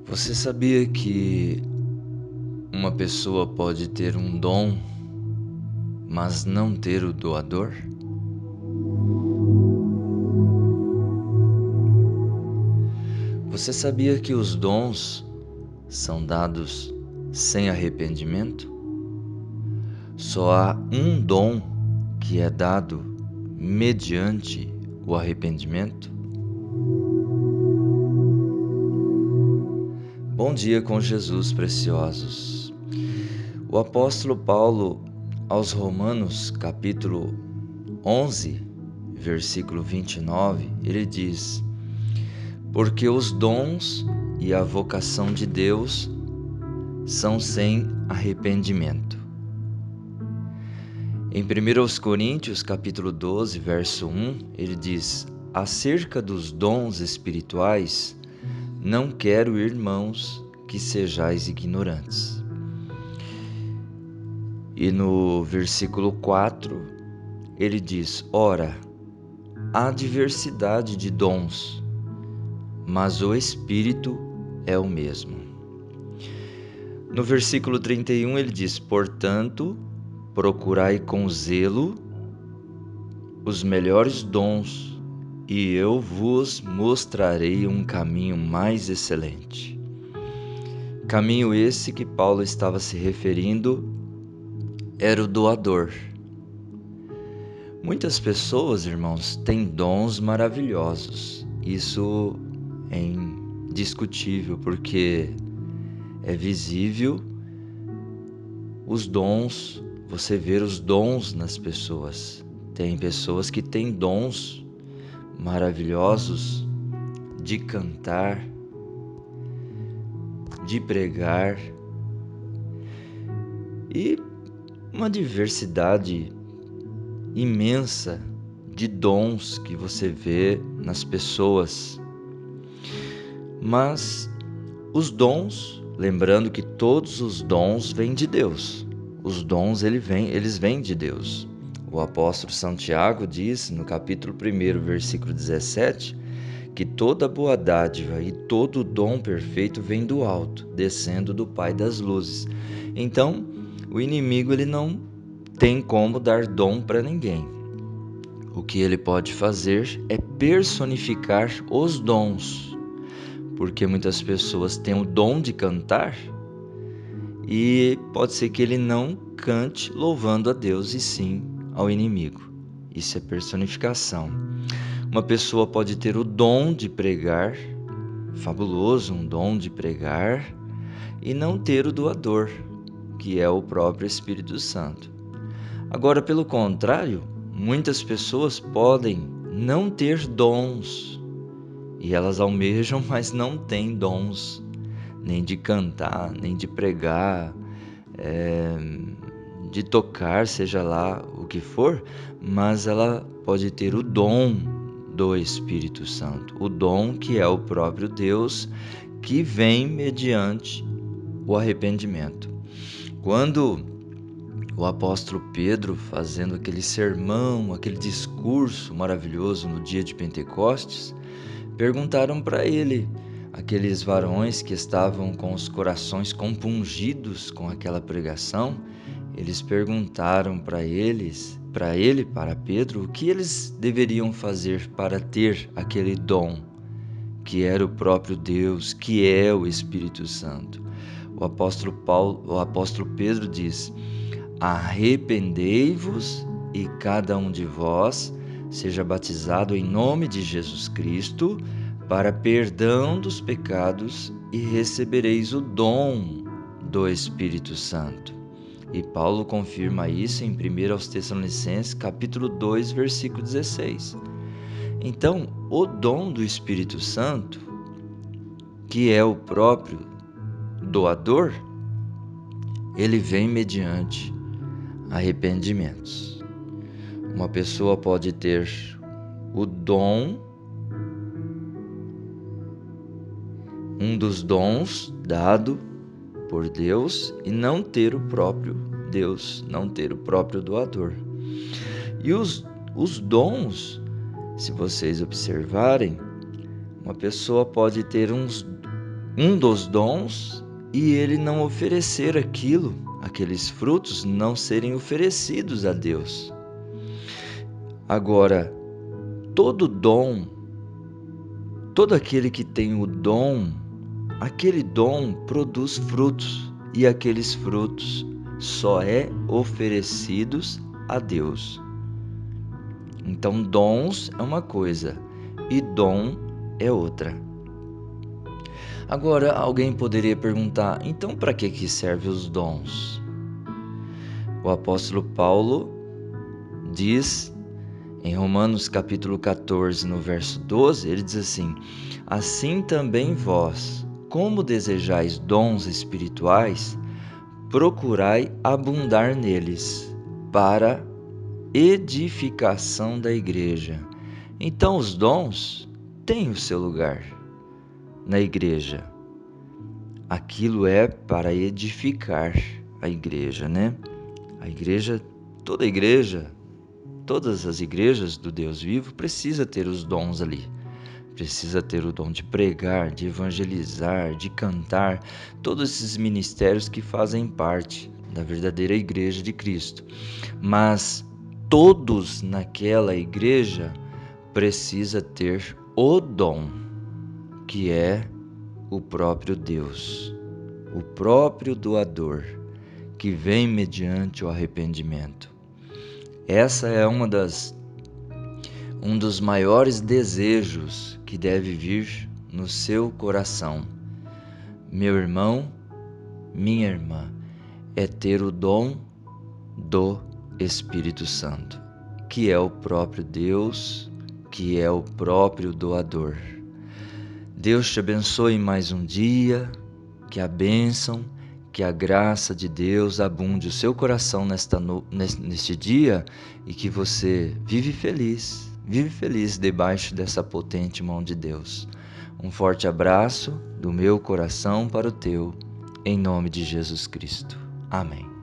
Você sabia que uma pessoa pode ter um dom, mas não ter o doador? Você sabia que os dons são dados sem arrependimento? Só há um dom que é dado mediante o arrependimento? Bom dia com Jesus, preciosos. O apóstolo Paulo, aos Romanos, capítulo 11, versículo 29, ele diz: porque os dons e a vocação de Deus são sem arrependimento. Em 1 Coríntios, capítulo 12, verso 1, ele diz: acerca dos dons espirituais, não quero, irmãos, que sejais ignorantes. E no versículo 4, ele diz: ora, há diversidade de dons, mas o Espírito é o mesmo. No versículo 31 ele diz: portanto, procurai com zelo os melhores dons, e eu vos mostrarei um caminho mais excelente. Caminho esse que Paulo estava se referindo era o doador. Muitas pessoas, irmãos, têm dons maravilhosos. Isso é indiscutível, porque é visível os dons, você vê os dons nas pessoas. Tem pessoas que têm dons maravilhosos de cantar, de pregar e uma diversidade imensa de dons que você vê nas pessoas. Mas os dons, lembrando que todos os dons vêm de Deus. Os dons eles vêm de Deus. O apóstolo Santiago diz no capítulo 1, versículo 17, que toda boa dádiva e todo dom perfeito vem do alto, descendo do Pai das luzes. Então, o inimigo ele não tem como dar dom para ninguém. O que ele pode fazer é personificar os dons, porque muitas pessoas têm o dom de cantar e pode ser que ele não cante louvando a Deus e sim ao inimigo. Isso é personificação. Uma pessoa pode ter o dom de pregar, fabuloso, um dom de pregar, e não ter o doador, que é o próprio Espírito Santo. Agora, pelo contrário, muitas pessoas podem não ter dons, e elas almejam, mas não têm dons, nem de cantar, nem de pregar, de tocar, seja lá o que for, mas ela pode ter o dom do Espírito Santo, o dom que é o próprio Deus, que vem mediante o arrependimento. Quando o apóstolo Pedro, fazendo aquele sermão, aquele discurso maravilhoso no dia de Pentecostes, perguntaram para ele, aqueles varões que estavam com os corações compungidos com aquela pregação, eles perguntaram para Pedro, o que eles deveriam fazer para ter aquele dom, que era o próprio Deus, que é o Espírito Santo. O apóstolo Pedro diz: arrependei-vos e cada um de vós seja batizado em nome de Jesus Cristo para perdão dos pecados e recebereis o dom do Espírito Santo. E Paulo confirma isso em 1 aos Tessalonicenses, capítulo 2, versículo 16. Então, o dom do Espírito Santo, que é o próprio doador, ele vem mediante arrependimentos. Uma pessoa pode ter o dom, um dos dons dado por Deus, e não ter o próprio Deus, não ter o próprio doador. E os dons, se vocês observarem, uma pessoa pode ter um dos dons e ele não oferecer aqueles frutos não serem oferecidos a Deus. Agora, todo dom, todo aquele que tem o dom, aquele dom produz frutos e aqueles frutos só é oferecidos a Deus. Então, dons é uma coisa e dom é outra. Agora, alguém poderia perguntar, então para que servem os dons? O apóstolo Paulo diz em Romanos capítulo 14, no verso 12, ele diz assim: assim também vós, como desejais dons espirituais, procurai abundar neles, para edificação da igreja. Então os dons têm o seu lugar na igreja. Aquilo é para edificar a igreja, né? A igreja, todas as igrejas do Deus vivo precisa ter os dons ali. Precisa ter o dom de pregar, de evangelizar, de cantar, todos esses ministérios que fazem parte da verdadeira igreja de Cristo. Mas todos naquela igreja precisa ter o dom, que é o próprio Deus, o próprio doador, que vem mediante o arrependimento. Essa é um dos maiores desejos que deve vir no seu coração. Meu irmão, minha irmã, é ter o dom do Espírito Santo, que é o próprio Deus, que é o próprio doador. Deus te abençoe em mais um dia, que a bênção, que a graça de Deus abunde o seu coração neste dia e que você vive feliz debaixo dessa potente mão de Deus. Um forte abraço do meu coração para o teu, em nome de Jesus Cristo. Amém.